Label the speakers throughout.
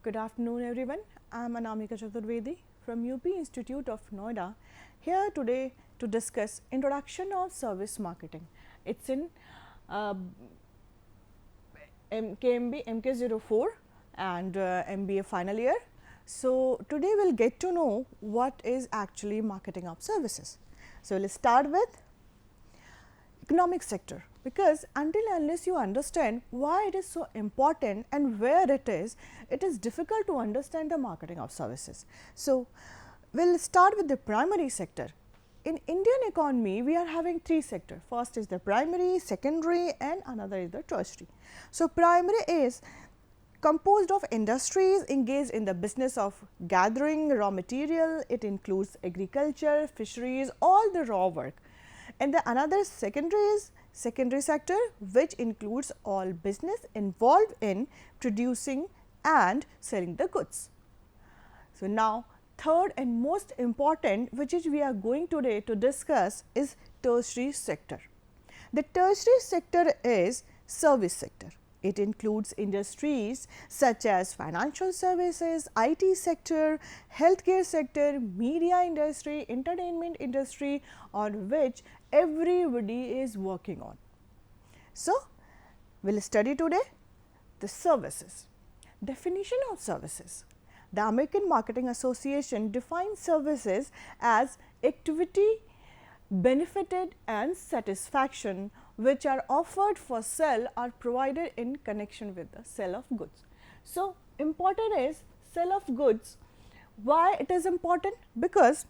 Speaker 1: Good afternoon everyone. I am Anamika Chaturvedi from UP Institute of Noida, here today to discuss introduction of service marketing. It's in KMB MK04 and MBA final year. So today we'll get to know what is actually marketing of services. So let's start with economic sector, because until unless you understand why it is so important and where it is difficult to understand the marketing of services. So we'll start with the primary sector. In Indian economy, we are having three sectors. First is the primary, secondary and another is the tertiary. So primary is composed of industries engaged in the business of gathering raw material. It includes agriculture, fisheries, all the raw work. And the another secondary is secondary sector, which includes all business involved in producing and selling the goods. So now third and most important, which is we are going today to discuss, is tertiary sector. The tertiary sector is service sector. It includes industries such as financial services, IT sector, healthcare sector, media industry, entertainment industry, on which everybody is working on. So we'll study today the services. Definition of services. The American Marketing Association defines services as activity, benefited and satisfaction which are offered for sale or provided in connection with the sale of goods. So important is sale of goods. Why it is important? Because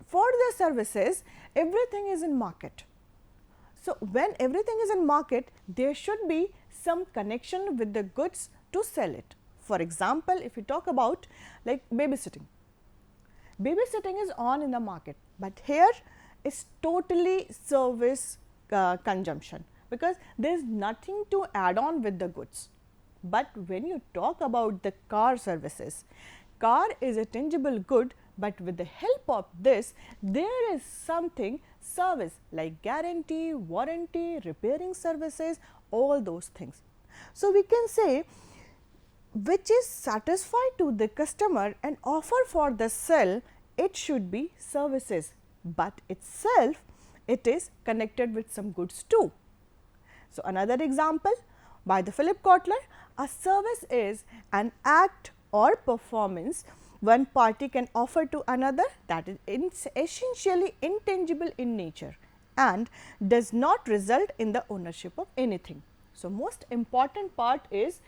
Speaker 1: for the services everything is in market. So when everything is in market, there should be some connection with the goods to sell it. For example, if you talk about like babysitting, babysitting is on in the market, but here is totally service consumption, because there is nothing to add on with the goods. But when you talk about the car services, car is a tangible good, but with the help of this there is something service like guarantee, warranty, repairing services, all those things. So we can say which is satisfied to the customer and offer for the sale, it should be services, but itself it is connected with some goods too. So another example by the Philip Kotler, a service is an act or performance one party can offer to another that is essentially intangible in nature and does not result in the ownership of anything. So most important part is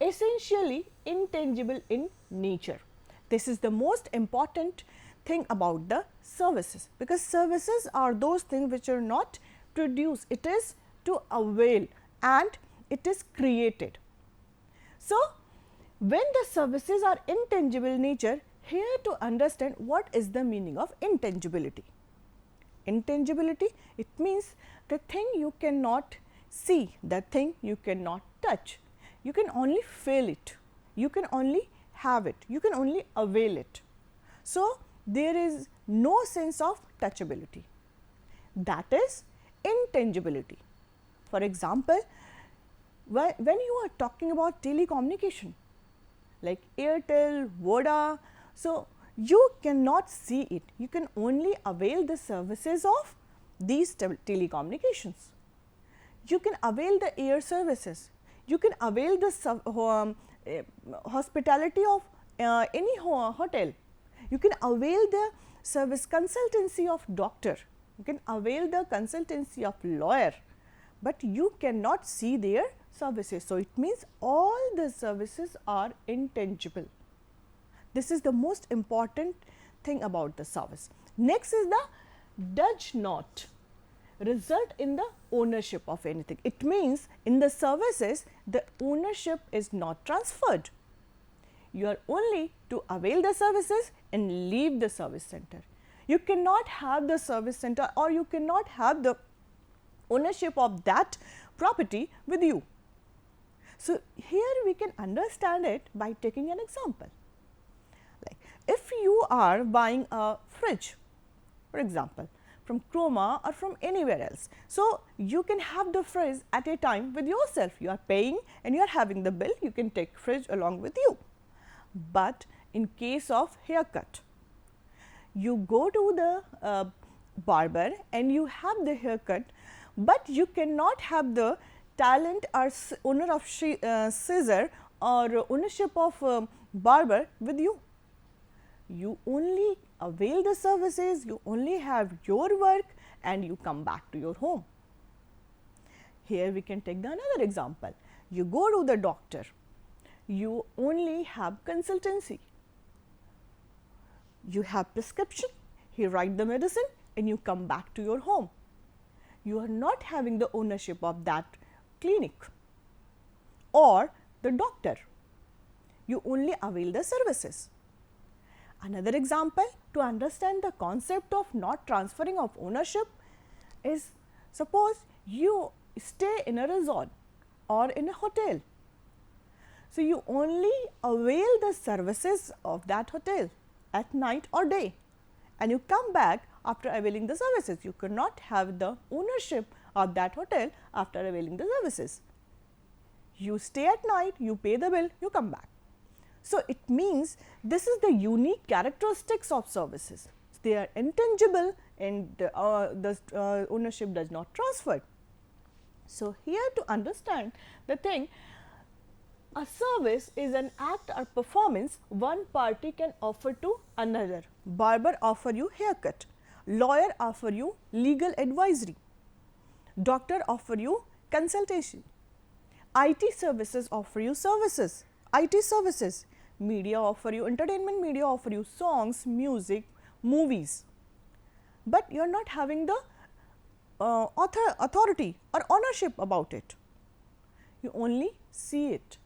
Speaker 1: essentially intangible in nature. This is the most important thing about the services, because services are those things which are not produced, it is to avail and it is created. So when the services are intangible nature, here to understand what is the meaning of intangibility. Intangibility, it means the thing you cannot see, the thing you cannot touch. You can only feel it, you can only have it, you can only avail it. So there is no sense of touchability, that is intangibility. For example, when you are talking about telecommunication like Airtel, Voda, so you cannot see it, you can only avail the services of these telecommunications. You can avail the air services, you can avail the hospitality of any hotel, you can avail the service consultancy of doctor, you can avail the consultancy of lawyer, but you cannot see their services. So it means all the services are intangible. This is the most important thing about the service. Next is the does not result in the ownership of anything. It means in the services the ownership is not transferred. You are only to avail the services and leave the service center. You cannot have the service center or you cannot have the ownership of that property with you. So here we can understand it by taking an example. Like if you are buying a fridge, for example, from Croma or from anywhere else. So you can have the fridge at a time with yourself. You are paying and you are having the bill, you can take fridge along with you. But in case of haircut, you go to the barber and you have the haircut, but you cannot have the talent or owner of scissor or ownership of barber with you. You only avail the services, you only have your work and you come back to your home. Here we can take another example. You go to the doctor, you only have consultancy. You have prescription, he write the medicine and you come back to your home. You are not having the ownership of that clinic or the doctor. You only avail the services. Another example to understand the concept of not transferring of ownership is, suppose you stay in a resort or in a hotel. So, you only avail the services of that hotel at night or day and you come back after availing the services. You cannot have the ownership of that hotel after availing the services. You stay at night, you pay the bill, you come back. So, it means this is the unique characteristics of services. They are intangible and the ownership does not transfer. So, here to understand the thing, a service is an act or performance one party can offer to another. Barber offer you haircut, lawyer offer you legal advisory, doctor offer you consultation, IT services offer you services, IT services, media offer you entertainment, media offer you songs, music, movies, but you are not having the authority or ownership about it. You only see it,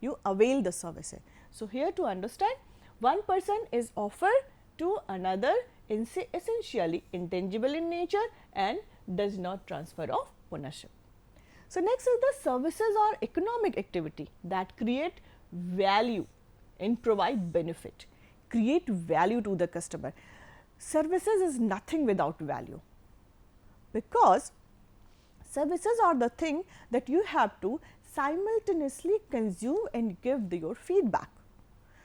Speaker 1: you avail the services. So, here to understand, one person is offered to another essentially intangible in nature and does not transfer of ownership. So, next is the services or economic activity that create value and provide benefit, create value to the customer. Services is nothing without value, because services are the thing that you have to simultaneously consume and give your feedback.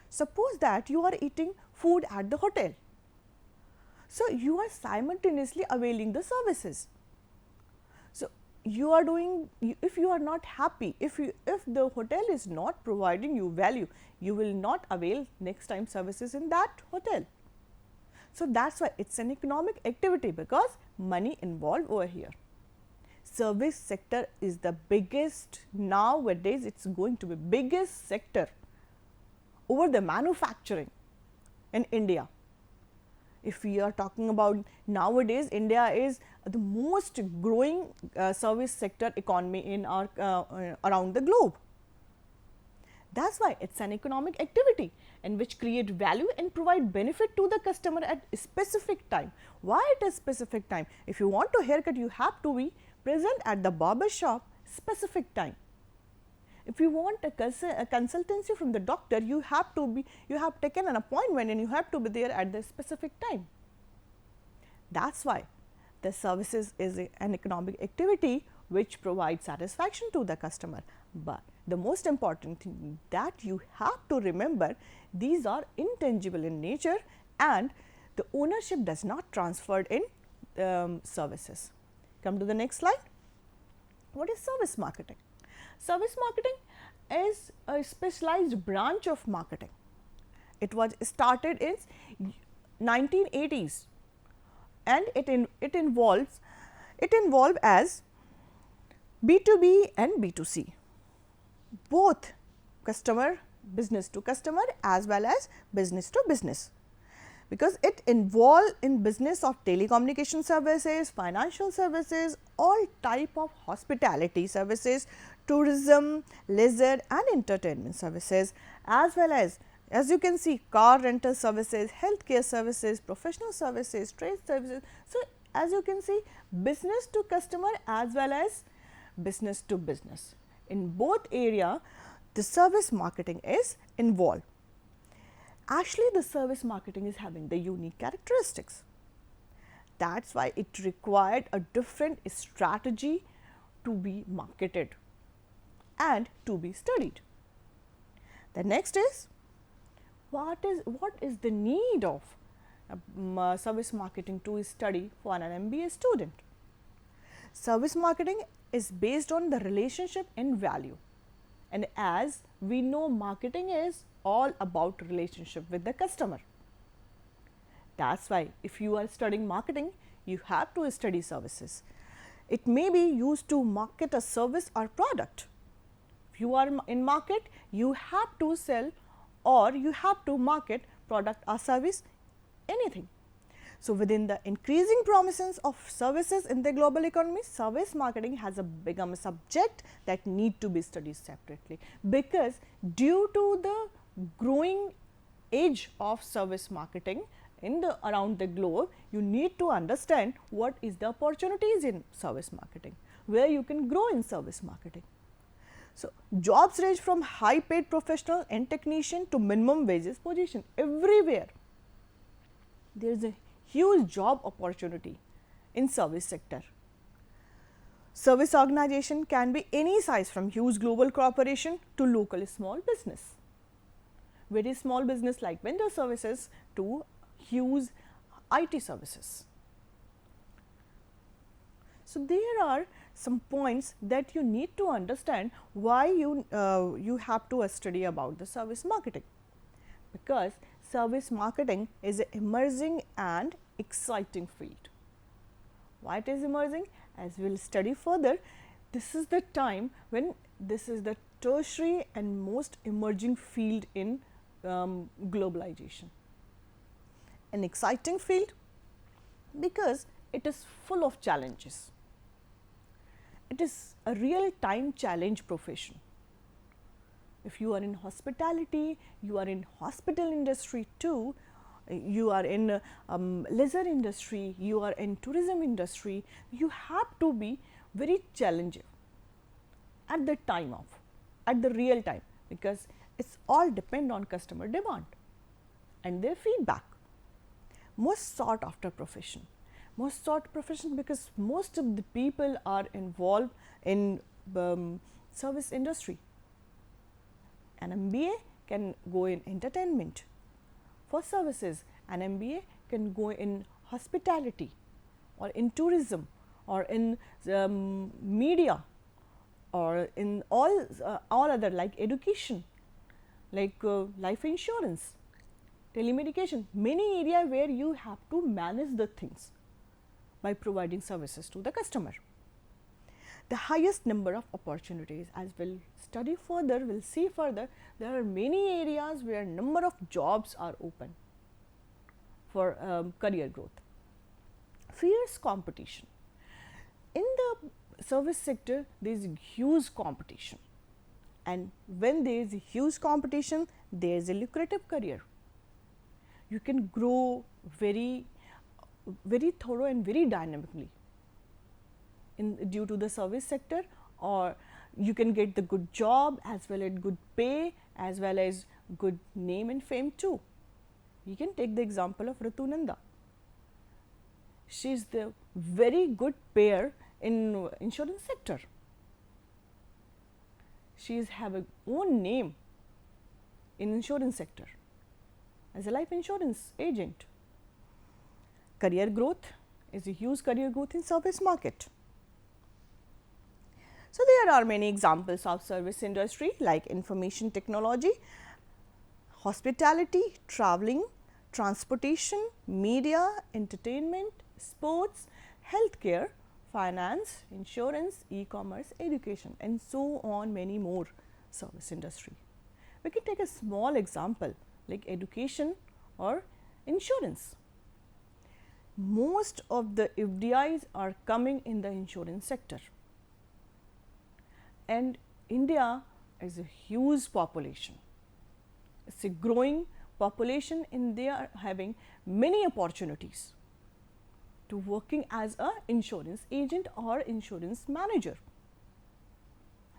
Speaker 1: Suppose that you are eating food at the hotel. So, you are simultaneously availing the services. So, you are doing, if you are not happy, if the hotel is not providing you value, you will not avail next time services in that hotel. So, that is why it is an economic activity, because money involved over here. Service sector is the biggest, nowadays it is going to be biggest sector over the manufacturing in India. If we are talking about nowadays, India is the most growing service sector economy in our around the globe. That is why it is an economic activity and which create value and provide benefit to the customer at a specific time. Why it is specific time? If you want to haircut, you have to be present at the barber shop specific time. If you want a consultancy from the doctor, you have taken an appointment and you have to be there at the specific time. That is why the services is an economic activity which provides satisfaction to the customer. But the most important thing that you have to remember, these are intangible in nature and the ownership does not transferred in services. Come to the next slide. What is service marketing? Service marketing is a specialized branch of marketing. It was started in 1980s and it involved as B2B and B2C, both customer, business to customer as well as business to business, because it involved in business of telecommunication services, financial services, all type of hospitality services, tourism, leisure and entertainment services, as well as you can see, car rental services, healthcare services, professional services, trade services. So, as you can see, business to customer as well as business to business. In both area, the service marketing is involved. Actually, the service marketing is having the unique characteristics. That is why it required a different strategy to be marketed and to be studied. The next is, what is the need of service marketing to study for an MBA student? Service marketing is based on the relationship and value, and as we know, marketing is all about relationship with the customer. That's why if you are studying marketing, you have to study services. It may be used to market a service or product. If you are in market, you have to sell or you have to market product or service, anything. So, within the increasing prominence of services in the global economy, service marketing has become a subject that need to be studied separately, because due to the growing age of service marketing in the around the globe, you need to understand what is the opportunities in service marketing, where you can grow in service marketing. So, jobs range from high paid professional and technician to minimum wages position. Everywhere there is a huge job opportunity in service sector. Service organization can be any size, from huge global corporation to local small business. Very small business like vendor services to huge IT services. So, there are some points that you need to understand why you have to study about the service marketing, because service marketing is an emerging and exciting field. Why it is emerging? As we will study further, this is the time when this is the tertiary and most emerging field in globalization. An exciting field because it is full of challenges. It is a real time challenge profession. If you are in hospitality, you are in hospital industry too, you are in leisure industry, you are in tourism industry, you have to be very challenging at the time of, at the real time, because it's all depend on customer demand and their feedback. Most sought after profession, because most of the people are involved in service industry. An MBA can go in entertainment. For services, an MBA can go in hospitality or in tourism or in media or in all other like education, like life insurance, telemedication, many area where you have to manage the things by providing services to the customer. The highest number of opportunities, as we'll study further, we'll see further, there are many areas where number of jobs are open for career growth. Fierce competition. In the service sector, there is huge competition, and when there is a huge competition, there is a lucrative career. You can grow very thorough and very dynamically due to the service sector, or you can get the good job as well as good pay as well as good name and fame too. You can take the example of Ritu Nanda. She is the very good payer in insurance sector. She have a own name in insurance sector as a life insurance agent. Career growth is a huge career growth in service market. So, there are many examples of service industry like information technology, hospitality, traveling, transportation, media, entertainment, sports, healthcare, finance, insurance, e-commerce, education, and so on, many more service industry. We can take a small example like education or insurance. Most of the FDIs are coming in the insurance sector, and India is a huge population. It's a growing population, and they are having many opportunities to working as a insurance agent or insurance manager,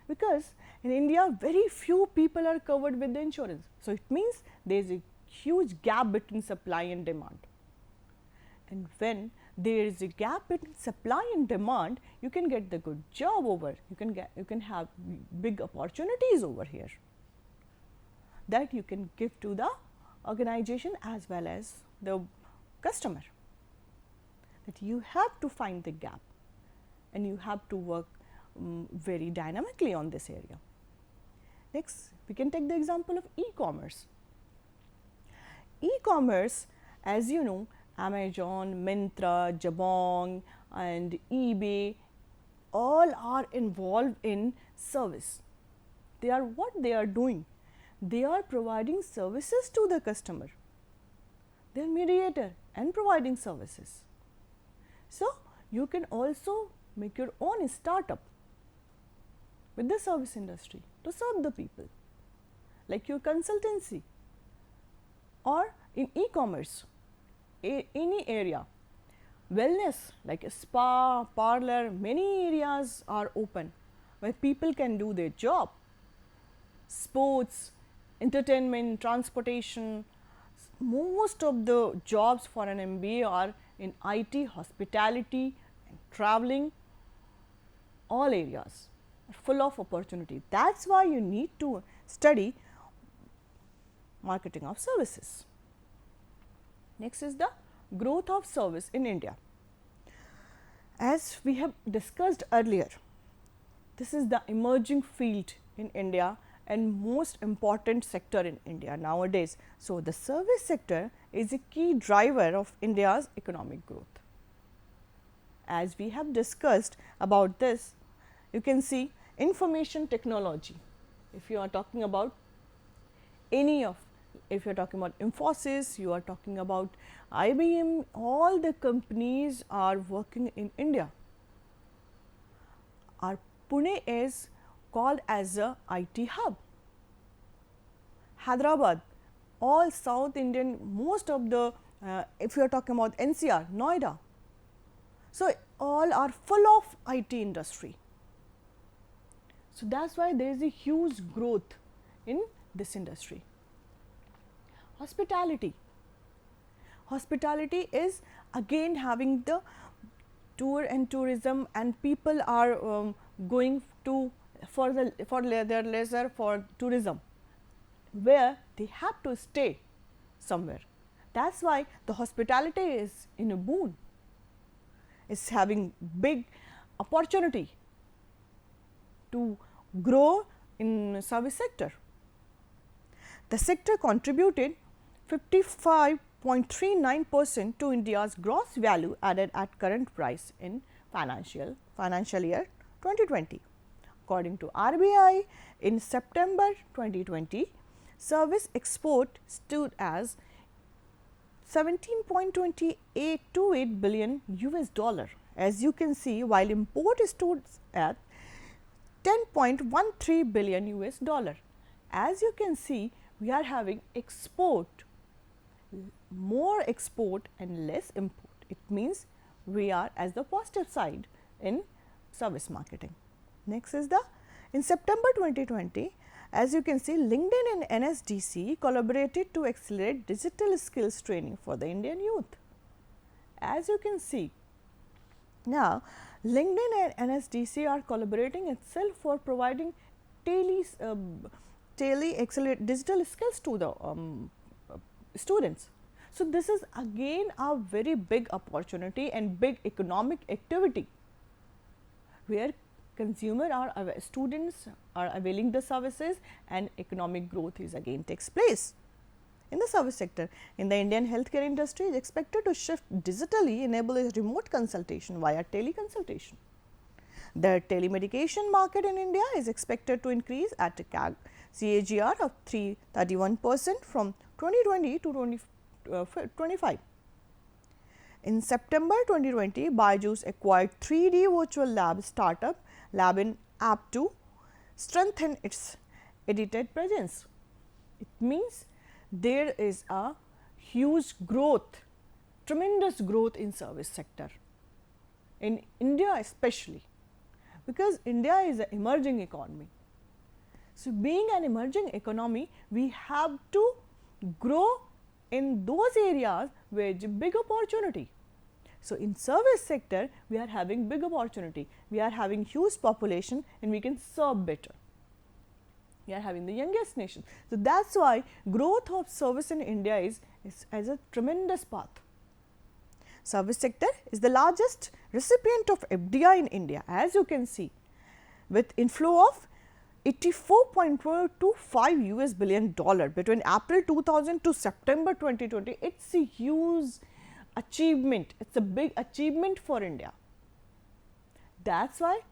Speaker 1: because in India very few people are covered with the insurance. So, it means there is a huge gap between supply and demand, and when there is a gap between supply and demand, you can get the good job over, you can have big opportunities over here that you can give to the organization as well as the customer, that you have to find the gap and you have to work very dynamically on this area. Next, we can take the example of e-commerce. E-commerce, as you know, Amazon, Myntra, Jabong and eBay all are involved in service. They are what they are doing? They are providing services to the customer. They are mediator and providing services. So, you can also make your own startup with the service industry to serve the people, like your consultancy, or in e-commerce, any area, wellness like a spa, parlor, many areas are open where people can do their job. Sports, entertainment, transportation, most of the jobs for an MBA are in IT, hospitality and traveling. All areas are full of opportunity. That's why you need to study marketing of services. Next is the growth of service in India. As we have discussed earlier, this is the emerging field in India and most important sector in India nowadays. So, the service sector is a key driver of India's economic growth. As we have discussed about this, you can see information technology. If you are talking about any of, if you are talking about Infosys, you are talking about IBM, all the companies are working in India. Our Pune is called as a IT hub. Hyderabad, all South Indian, most of the, if you are talking about NCR, Noida. So, all are full of IT industry. So, that is why there is a huge growth in this industry. Hospitality. Hospitality is again having the tour and tourism, and people are going to for their leisure for tourism, where they have to stay somewhere. That is why the hospitality is in a boon, is having big opportunity to grow in service sector. The sector contributed 55.39% to India's gross value added at current price in financial year 2020. According to RBI, in September 2020, service export stood as 17.2828 billion US dollar. As you can see, while import stood at 10.13 billion US dollar. As you can see, we are having export, more export and less import. It means we are as the positive side in service marketing. Next is the, in September 2020, as you can see, LinkedIn and NSDC collaborated to accelerate digital skills training for the Indian youth. As you can see, now LinkedIn and NSDC are collaborating itself for providing accelerate digital skills to the students. So, this is again a very big opportunity and big economic activity, where students are availing the services and economic growth is again takes place in the service sector. In the Indian healthcare industry is expected to shift digitally, enable a remote consultation via teleconsultation. The telemedication market in India is expected to increase at a CAGR of 331% from 2020 to 2025. In September 2020, Byju's acquired 3D virtual lab startup Labin App to strengthen its edited presence. It means there is a huge growth, tremendous growth in service sector in India especially, because India is an emerging economy. So, being an emerging economy, we have to grow in those areas with big opportunity. So, in service sector, we are having big opportunity, we are having huge population and we can serve better. We are having the youngest nation. So, that is why growth of service in India is as a tremendous path. Service sector is the largest recipient of FDI in India, as you can see, with inflow of 84.25 US billion dollar between April 2000 to September 2020. It is a huge achievement, it is a big achievement for India. That is why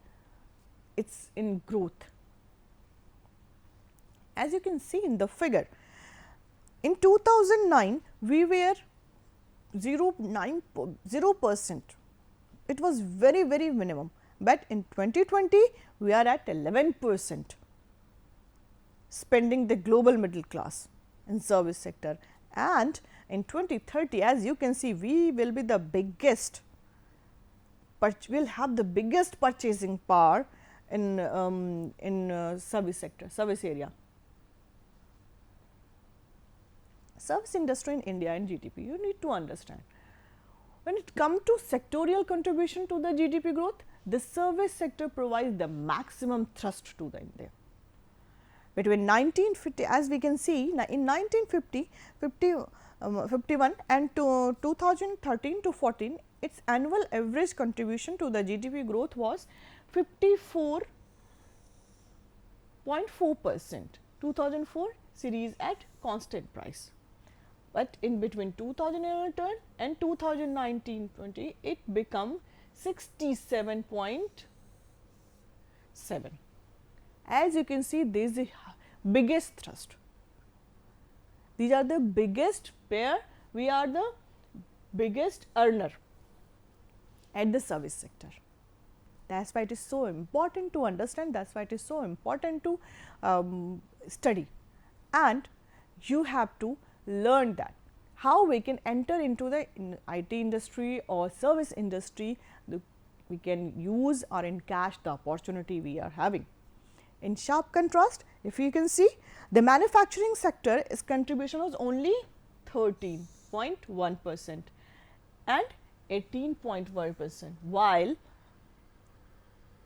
Speaker 1: it is in growth. As you can see in the figure, in 2009 we were 0.90%, it was very minimum, but in 2020 we are at 11% spending the global middle class in service sector, and in 2030, as you can see, we will be the biggest, we will have the biggest purchasing power in service sector, service area. Service industry in India and GDP, you need to understand. When it comes to sectorial contribution to the GDP growth, the service sector provides the maximum thrust to the India. Between 1950, as we can see, in 1950, 51 and to 2013 to 14, its annual average contribution to the GDP growth was 54.4%, 2004 series at constant price. But in between 2011 and 2019-20, it become 67.7. As you can see, this is the biggest thrust. These are the biggest pair, we are the biggest earner at the service sector. That is why it is so important to understand, that is why it is so important to study, and you have to learn that how we can enter into the IT industry or service industry, we can use or encash the opportunity we are having. In sharp contrast, if you can see, the manufacturing sector, its contribution was only 13.1% and 18.1%, while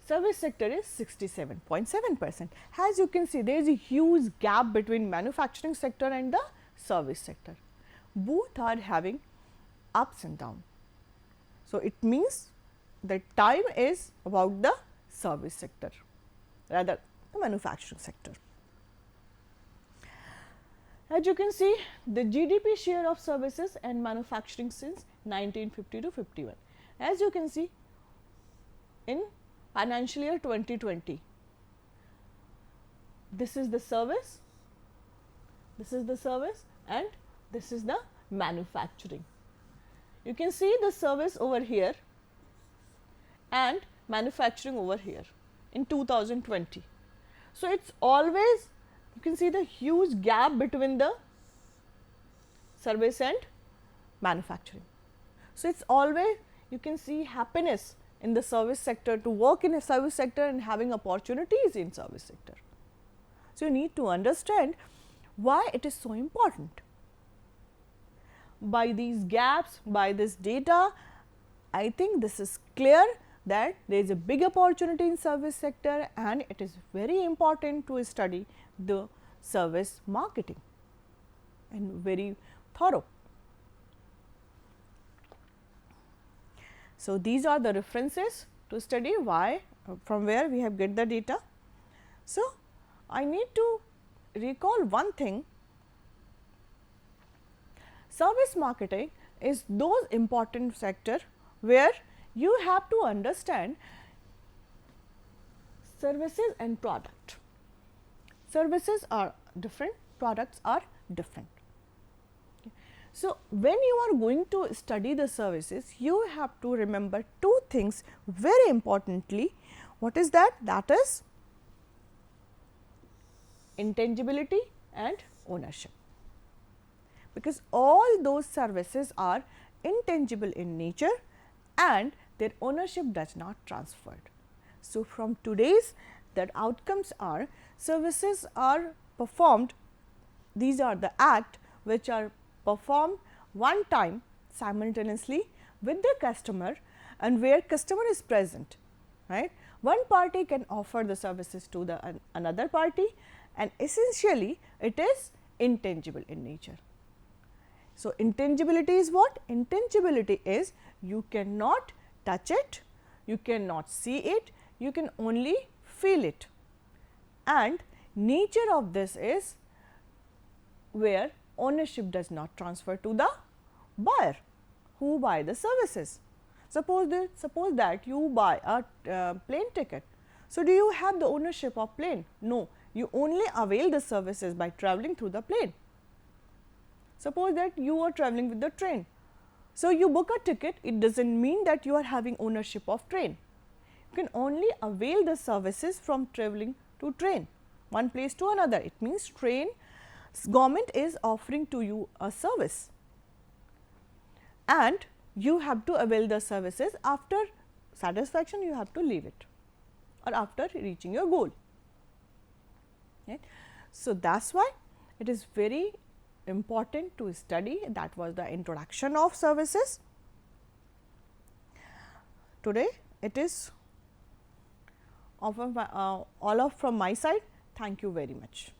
Speaker 1: service sector is 67.7%. As you can see, there is a huge gap between manufacturing sector and the service sector. Both are having ups and downs. So, it means the time is about the service sector rather the manufacturing sector. As you can see, the GDP share of services and manufacturing since 1950 to 51. As you can see, in financial year 2020, this is the service, and this is the manufacturing. You can see the service over here and manufacturing over here in 2020. So, it is always, you can see the huge gap between the service and manufacturing. So, it is always, you can see happiness in the service sector, to work in a service sector and having opportunities in service sector. So, you need to understand why it is so important. By these gaps, by this data, I think this is clear that there is a big opportunity in service sector, and it is very important to study the service marketing and very thorough. So, these are the references to study why, from where we have get the data. So, I need to recall one thing. Service marketing is those important sector where you have to understand services and product. Services are different, products are different. So, when you are going to study the services, you have to remember two things very importantly. What is that? That is intangibility and ownership, because all those services are intangible in nature and their ownership does not transferred. So, from today's that outcomes are services are performed, these are the act which are performed one time simultaneously with the customer and where customer is present, right. One party can offer the services to the another party, and essentially it is intangible in nature. So, intangibility is what? Intangibility is you cannot touch it, you cannot see it, you can only feel it, and nature of this is where ownership does not transfer to the buyer who buy the services. Suppose that you buy a plane ticket. So, do you have the ownership of plane? No, you only avail the services by travelling through the plane. Suppose that you are travelling with the train. So, you book a ticket, it does not mean that you are having ownership of train. You can only avail the services from travelling to train, one place to another. It means train government is offering to you a service, and you have to avail the services. After satisfaction, you have to leave it, or after reaching your goal. Right. So, that is why it is very important to study. That was the introduction of services. Today, it is all from my side. Thank you very much.